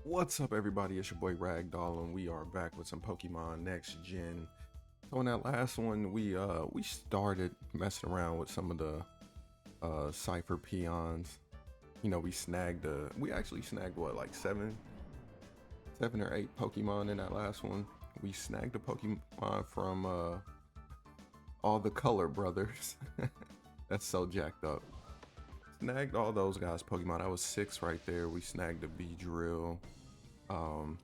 What's up, everybody? It's your boy Ragdoll, and we are back with some Pokemon Next Gen. So in that last one, we started messing around with some of the Cipher peons. You know, we actually snagged what, like seven or eight Pokemon in that last one. We snagged a Pokemon from all the Color Brothers. That's so jacked up. Snagged all those guys Pokemon. That was six right there. We snagged a Beedrill. Um,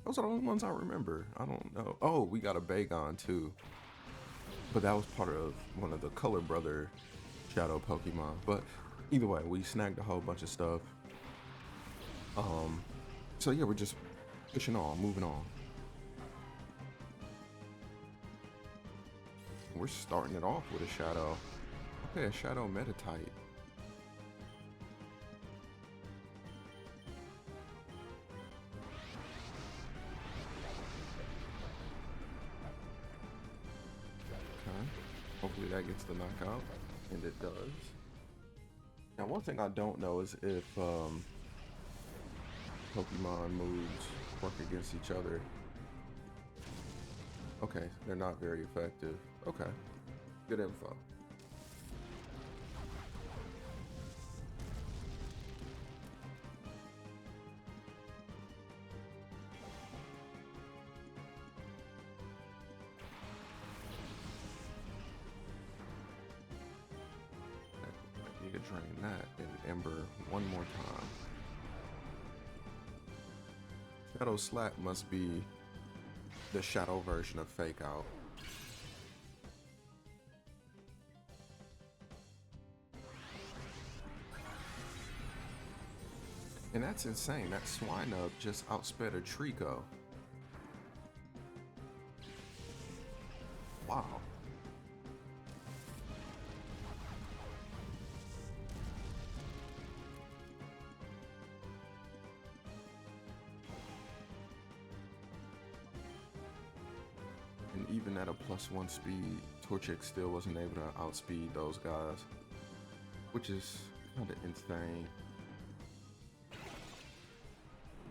those are the only ones I remember. I don't know. Oh, we got a Bagon too, but that was part of one of the Color Brother Shadow Pokemon. But either way, we snagged a whole bunch of stuff. So yeah, we're just pushing on, moving on. We're starting it off with a Shadow. Okay, a Shadow Metatite. Okay. Hopefully that gets the knockout, and it does. Now, one thing I don't know is if Pokemon moves work against each other. Okay, they're not very effective. Okay, good info. You can drain that in Ember one more time. Shadow Slap must be the shadow version of Fake Out. And that's insane. That Swinub just outsped a Trico. Wow. And even at a +1 speed, Torchic still wasn't able to outspeed those guys, which is kind of insane.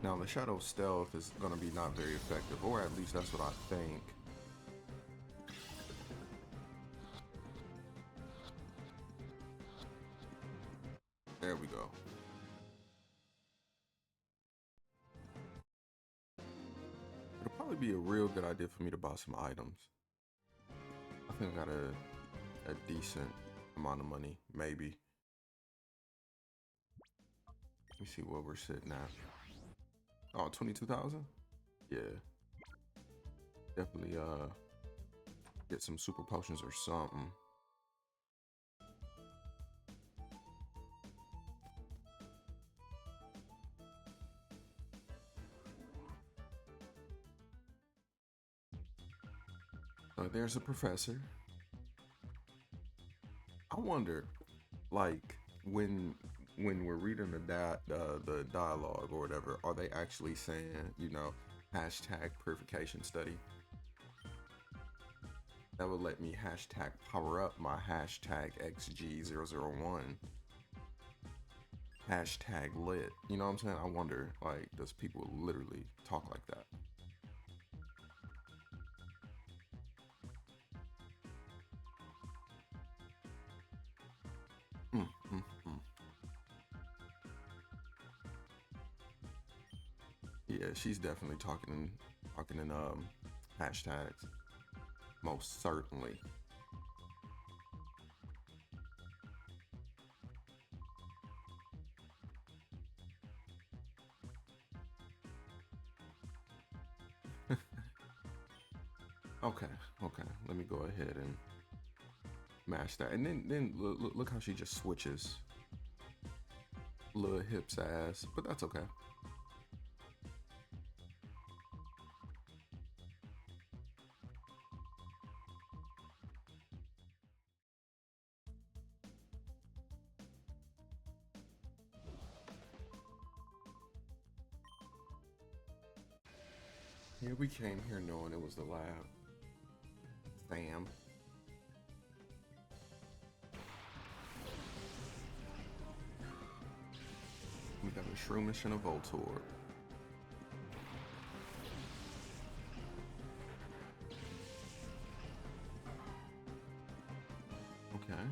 Now the Shadow Stealth is going to be not very effective, or at least that's what I think. There we go. It'll probably be a real good idea for me to buy some items. I think I got a decent amount of money, maybe. Let me see what we're sitting at. Oh, 22,000? Yeah. Definitely get some super potions or something. There's a professor. I wonder, like, when we're reading the dialogue or whatever, are they actually saying, you know, hashtag purification study? That would let me hashtag power up my hashtag XG001. Hashtag lit. You know what I'm saying? I wonder, like, does people literally talk like that? Mm, mm, mm. Yeah, she's definitely talking in hashtags. Most certainly. Okay, okay. Let me go ahead and mash that, and then look how she just switches. Little hips ass, but that's okay. Yeah, we came here knowing it was the lab. Sam. Got a Shroomish and a Voltorb. Okay.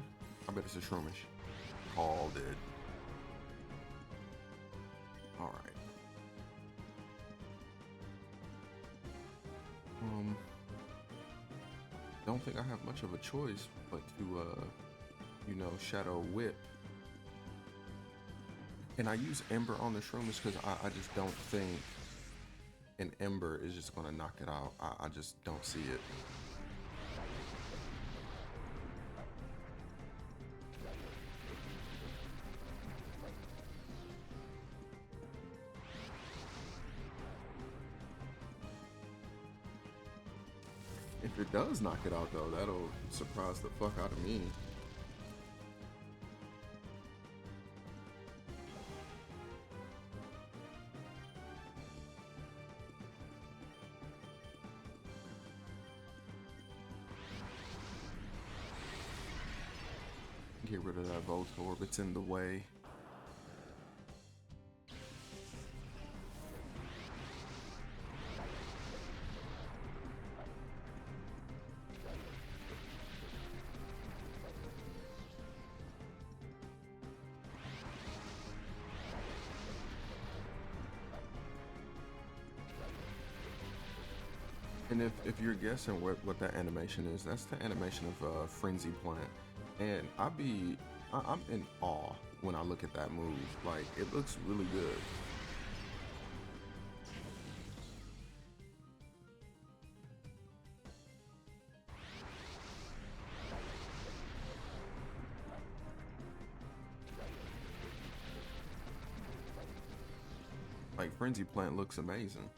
I bet it's a Shroomish. Called it. Alright. Don't think I have much of a choice but to, you know, Shadow Whip. And I use Ember on the Shroomish because I just don't think an Ember is just going to knock it out. I just don't see it. If it does knock it out though, that'll surprise the fuck out of me. Get rid of that Voltorb, it's in the way. And if you're guessing what that animation is, that's the animation of Frenzy Plant. And I'm in awe when I look at that move. Like, it looks really good. Like, Frenzy Plant looks amazing.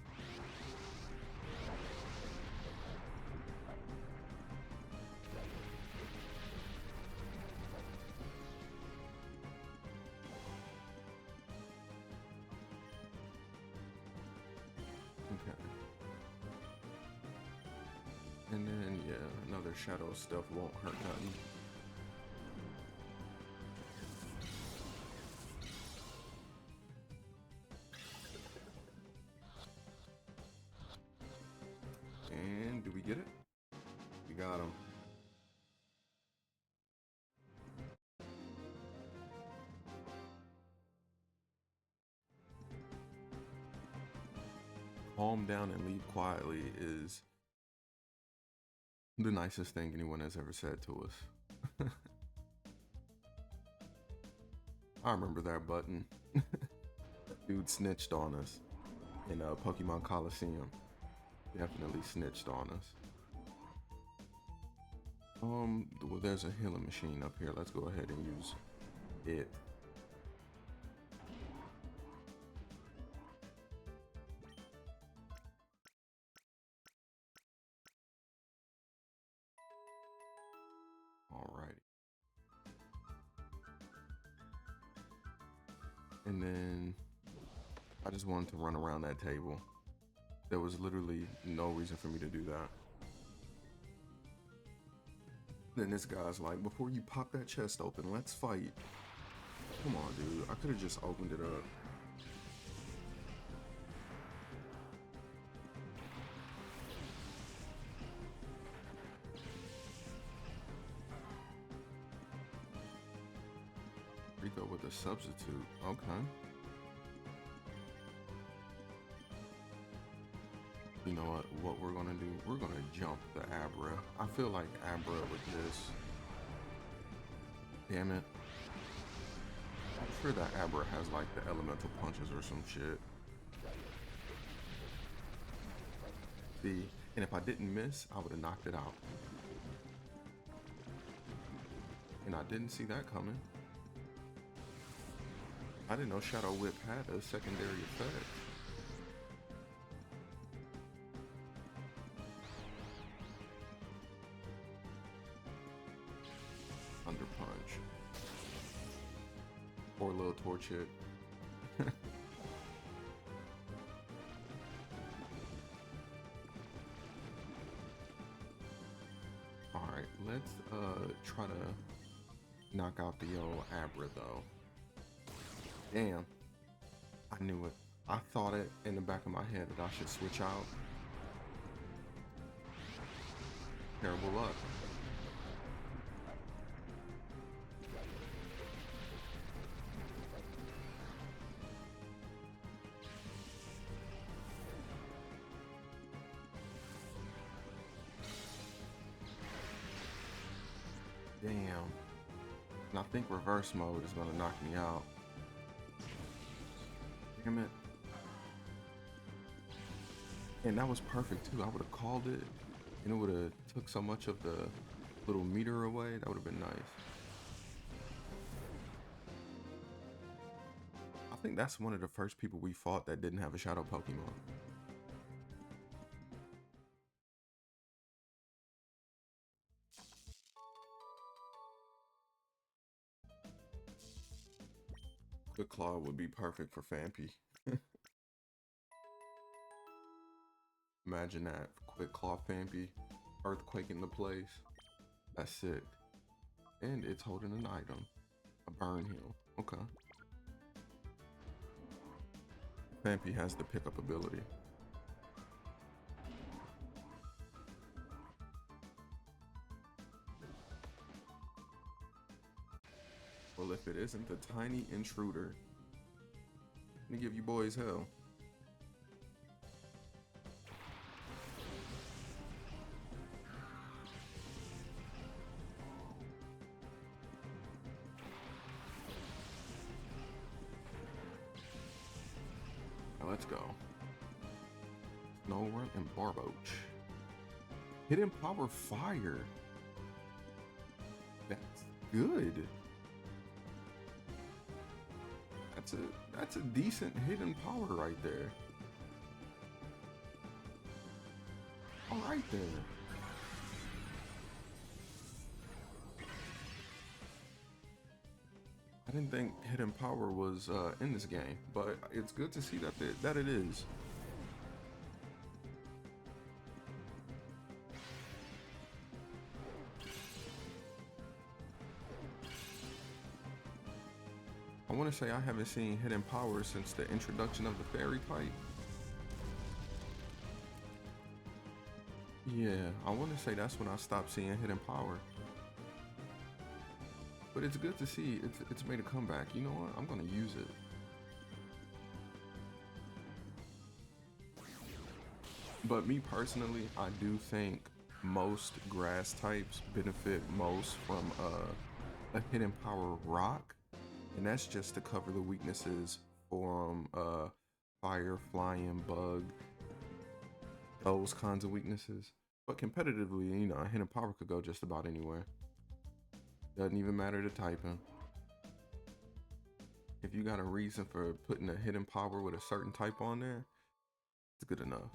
And then, yeah, another shadow stuff won't hurt nothing. And do we get it? We got him. Calm down and leave quietly is the nicest thing anyone has ever said to us. I remember that button. Dude snitched on us in Pokemon Coliseum. Definitely snitched on us. Well, there's a healing machine up here. Let's go ahead and use it. Alrighty. And then I just wanted to run around that table. There was literally no reason for me to do that. Then this guy's like, before you pop that chest open, let's fight. Come on, dude. I could have just opened it up. Rico with a substitute. Okay. You know what we're gonna do? We're gonna jump the Abra. I feel like Abra with this. Damn it. I'm sure that Abra has like the elemental punches or some shit. See, and if I didn't miss, I would have knocked it out. And I didn't see that coming. I didn't know Shadow Whip had a secondary effect. Under punch. Or a little torch hit. Alright, let's try to knock out the old Abra though. Damn. I knew it. I thought it in the back of my head that I should switch out. Terrible luck. Damn. And I think reverse mode is gonna knock me out. Damn it. And that was perfect too. I would have called it and it would have took so much of the little meter away. That would have been nice. I think that's one of the first people we fought that didn't have a shadow Pokemon. Quick Claw would be perfect for Phanpy. Imagine that. Quick Claw Phanpy. Earthquake in the place. That's sick. And it's holding an item. A burn heal. Okay. Phanpy has the pickup ability. Well, if it isn't the tiny intruder, let me give you boys hell. Now let's go. Snorunt and Barboach. Hidden Power Fire. That's good. That's a decent hidden power right there. All right then. I didn't think hidden power was in this game, but it's good to see that it is. I want to say I haven't seen hidden power since the introduction of the fairy type. Yeah, I want to say that's when I stopped seeing hidden power. But it's good to see it's made a comeback. You know what? I'm gonna use it. But me personally, I do think most grass types benefit most from a hidden power rock, and that's just to cover the weaknesses from fire, flying, bug, those kinds of weaknesses. But competitively, you know, a hidden power could go just about anywhere. Doesn't even matter the typing. If you got a reason for putting a hidden power with a certain type on there, it's good enough.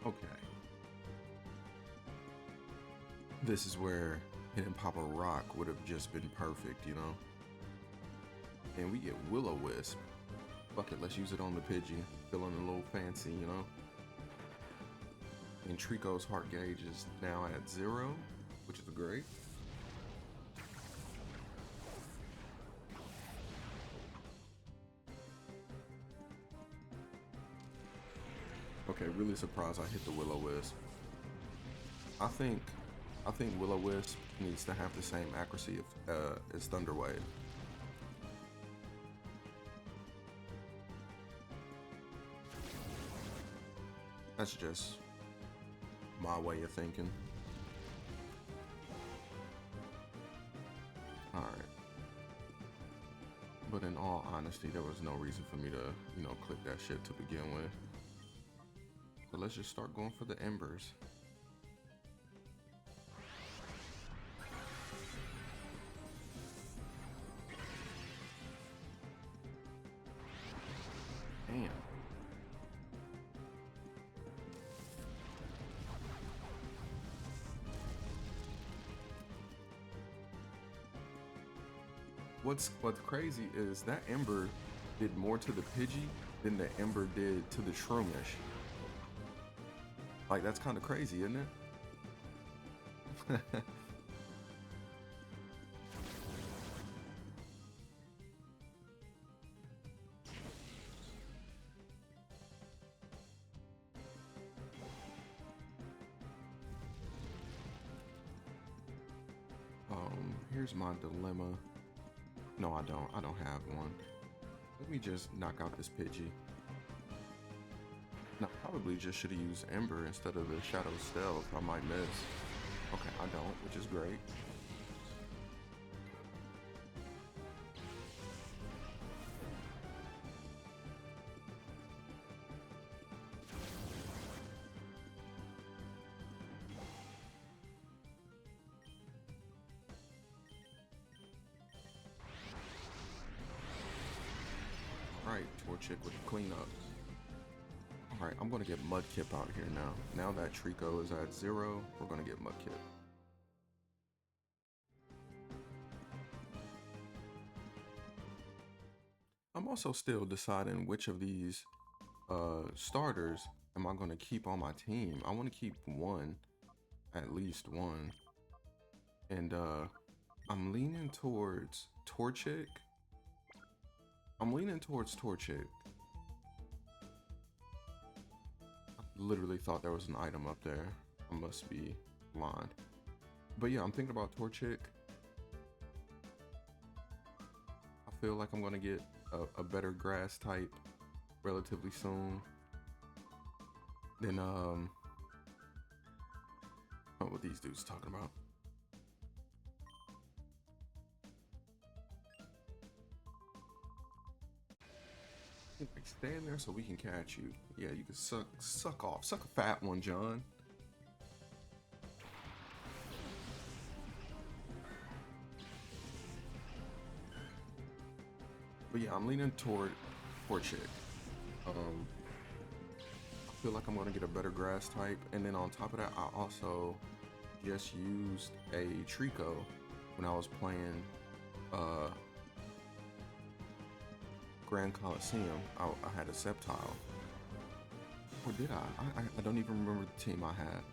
Okay. This is where hidden power rock would have just been perfect, you know? And we get Will-O-Wisp. Fuck it, let's use it on the Pidgey. Feeling a little fancy, you know? And Trico's heart gauge is now at 0, which is great. Okay, really surprised I hit the Will-O-Wisp. I think Will-O-Wisp needs to have the same accuracy as Thunder Wave. That's just my way of thinking. All right. But in all honesty, there was no reason for me to, you know, click that shit to begin with. So let's just start going for the embers. Damn. What's crazy is that Ember did more to the Pidgey than the Ember did to the Shroomish. Like, that's kind of crazy, isn't it? Here's my dilemma. No, I don't. I don't have one. Let me just knock out this Pidgey. No, probably just should have used Ember instead of the Shadow Stealth. I might miss. Okay, I don't, which is great. Alright, Torchic with the cleanup. Alright, I'm gonna get Mudkip out here now. Now that Trico is at 0, we're gonna get Mudkip. I'm also still deciding which of these starters am I gonna keep on my team. I wanna keep one, at least one. And I'm leaning towards Torchic. I'm leaning towards Torchic. I literally thought there was an item up there. I must be blind. But yeah, I'm thinking about Torchic. I feel like I'm gonna get a better grass type relatively soon. Then what these dudes talking about. Like, stand there so we can catch you. Yeah, you can suck off. Suck a fat one, John. But yeah, I'm leaning toward Torchic. I feel like I'm gonna get a better grass type, and then on top of that, I also just used a Trico when I was playing Grand Coliseum. I had a Sceptile. Or did I don't even remember the team I had.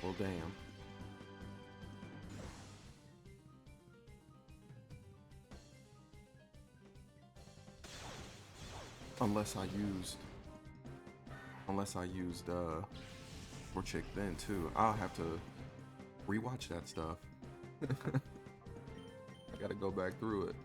Well, damn. Unless I used Torchic then too. I'll have to rewatch that stuff. I gotta go back through it.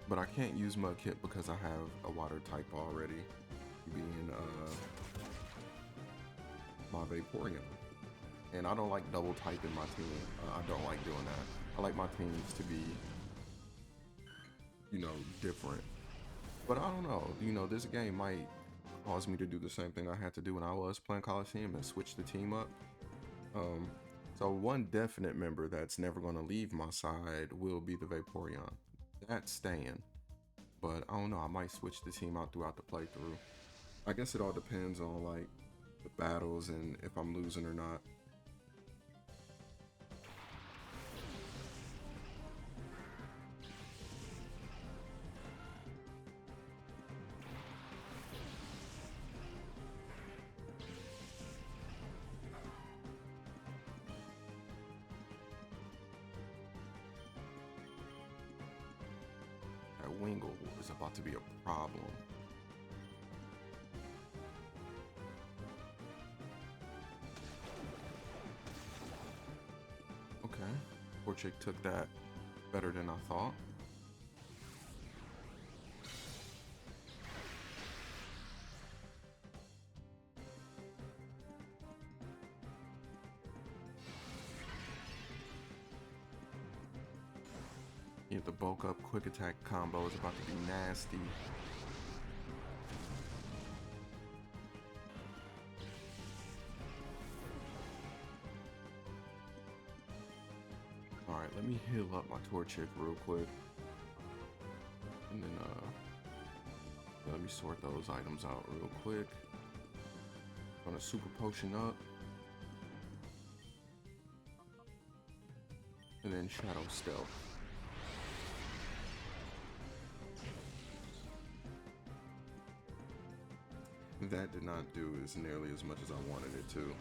But I can't use Mudkip because I have a water type already, being my Vaporeon. And I don't like double typing my team. I don't like doing that. I like my teams to be, different. But I don't know, this game might cause me to do the same thing I had to do when I was playing Coliseum and switch the team up. So one definite member that's never going to leave my side will be the Vaporeon. That's staying. But I don't know, I might switch the team out throughout the playthrough. I guess it all depends on like the battles and if I'm losing or not. That Wingull is about to be a problem. Okay, Torchic took that better than I thought. Yeah, the bulk up quick attack combo is about to be nasty. Alright, let me heal up my Torchic real quick. And then let me sort those items out real quick. Gonna super potion up. And then shadow stealth. That did not do as nearly as much as I wanted it to.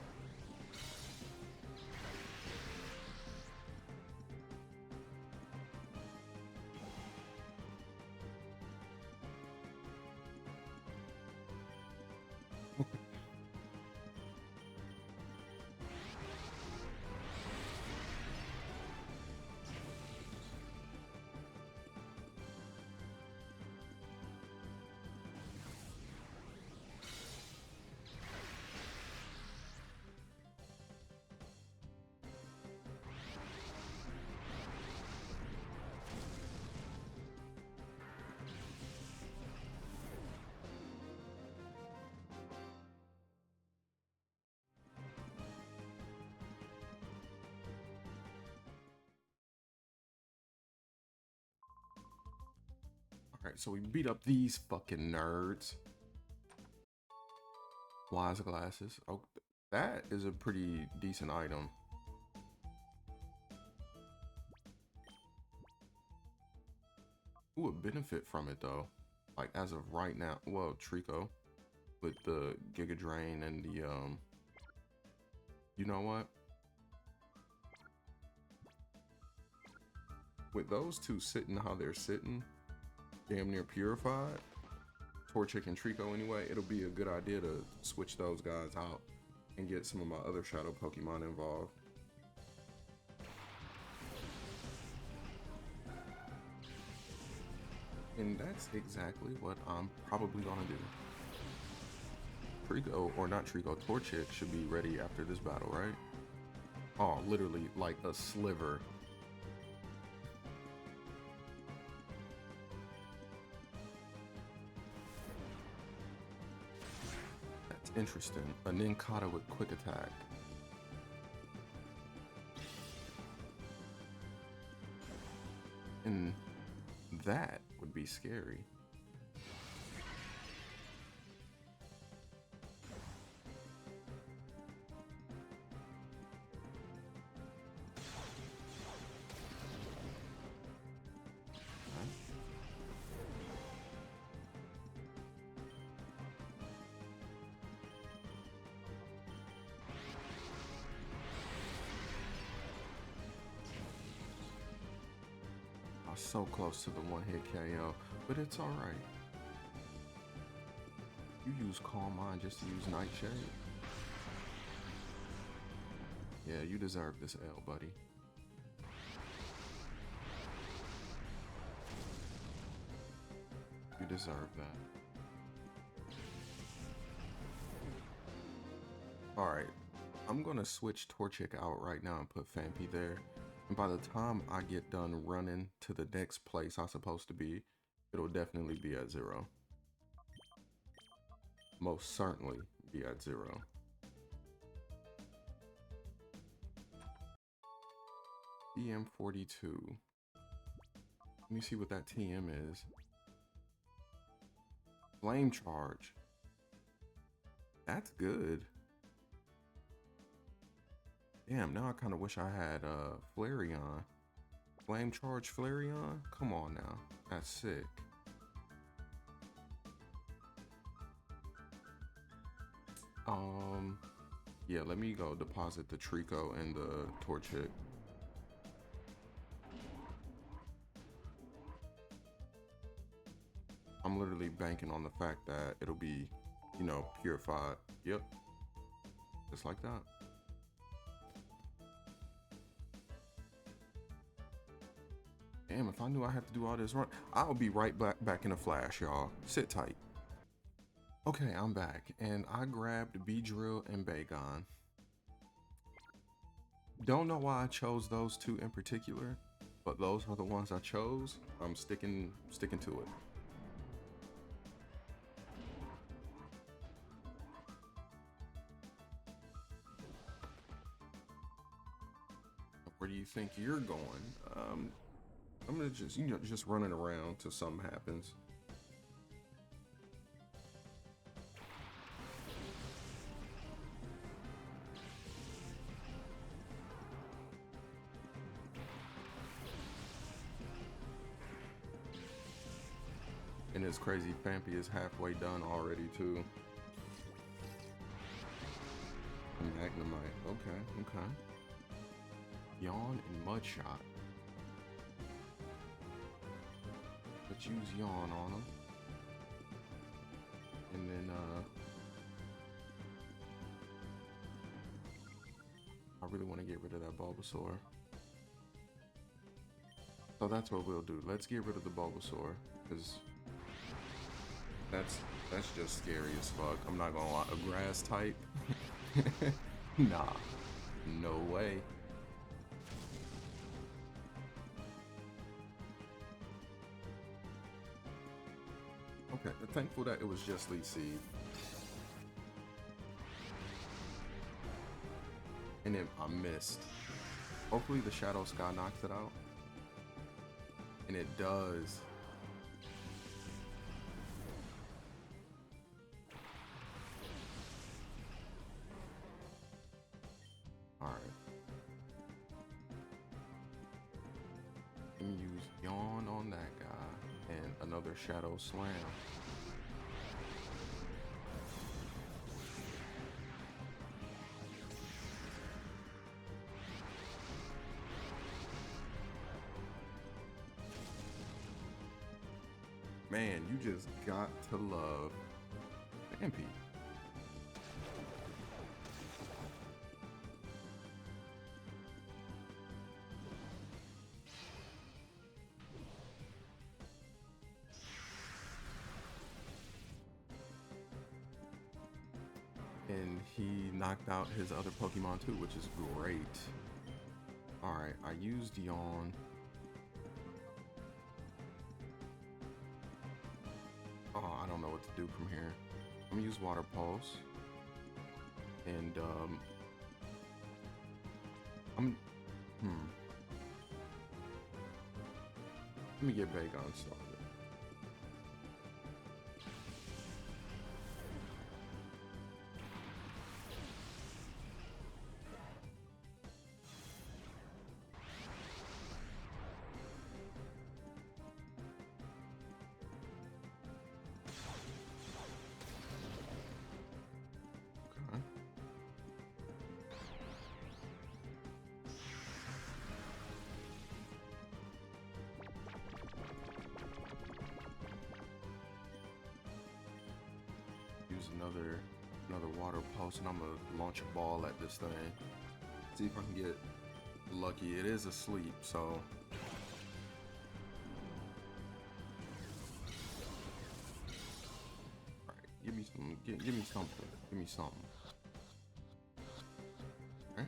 Alright, so we beat up these fucking nerds. Wise glasses. Oh, that is a pretty decent item. Who would benefit from it though? Like as of right now, well, Trico with the Giga Drain and the you know what? With those two sitting how they're sitting, damn near purified, Torchic and Trico anyway, it'll be a good idea to switch those guys out and get some of my other shadow Pokemon involved. And that's exactly what I'm probably gonna do. Trico, or not Trico, Torchic should be ready after this battle, right? Oh, literally like a sliver. That's interesting. A Nincada with quick attack. And that would be scary. So close to the one-hit KO, but it's all right. You use Calm Mind just to use Nightshade. Yeah, you deserve this L, buddy. You deserve that. All right, I'm gonna switch Torchic out right now and put Fampi there. And by the time I get done running to the next place I'm supposed to be, it'll definitely be at 0. Most certainly be at 0. TM42. Let me see what that TM is. Flame Charge. That's good. Damn, now I kind of wish I had Flareon. Flame Charge Flareon? Come on now. That's sick. Yeah, let me go deposit the Trico and the Torchic. I'm literally banking on the fact that it'll be, you know, purified. Yep. Just like that. Damn, if I knew I had to do all this run, I'll be right back in a flash, y'all. Sit tight. Okay, I'm back, and I grabbed Beedrill and Bagon. Don't know why I chose those two in particular, but those are the ones I chose. I'm sticking to it. Where do you think you're going? I'm gonna just, you know, just running around till something happens. And it's crazy, Fampy is halfway done already too. Magnemite, okay, okay. Yawn and Mudshot. Let's use Yawn on him. And then I really want to get rid of that Bulbasaur. So that's what we'll do. Let's get rid of the Bulbasaur, because that's just scary as fuck. I'm not gonna lie. A grass type? Nah, no way. Okay, I'm thankful that it was just Leaf Seed. And then I missed. Hopefully the Shadow Sky knocks it out. And it does. Alright. Let me use Yawn on that guy. And another Shadow Slam. Man, you just got to love Fampy. And he knocked out his other Pokemon too, which is great. Alright, I used Yawn. Oh, I don't know what to do from here. I'm gonna use Water Pulse. And let me get Bagon started. Another Water Pulse, and I'm gonna launch a ball at this thing. See if I can get lucky. It is asleep, so alright, give me some, give me something. Give me something. Okay.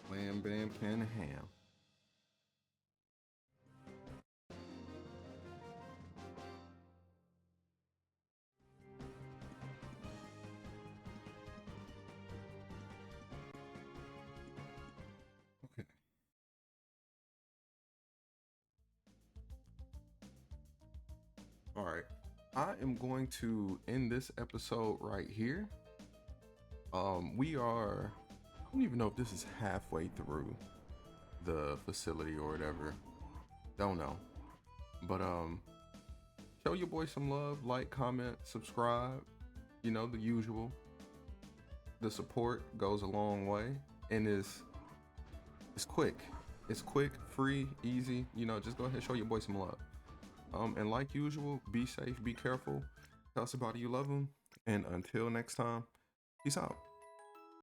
Wham bam can ham. All right, I am going to end this episode right here. We are, I don't even know if this is halfway through the facility or whatever. Don't know. But show your boy some love, like, comment, subscribe, you know, the usual. The support goes a long way, and it's quick. It's quick, free, easy, you know, just go ahead and show your boy some love. And like usual, be safe, be careful, tell somebody you love them, and until next time, peace out.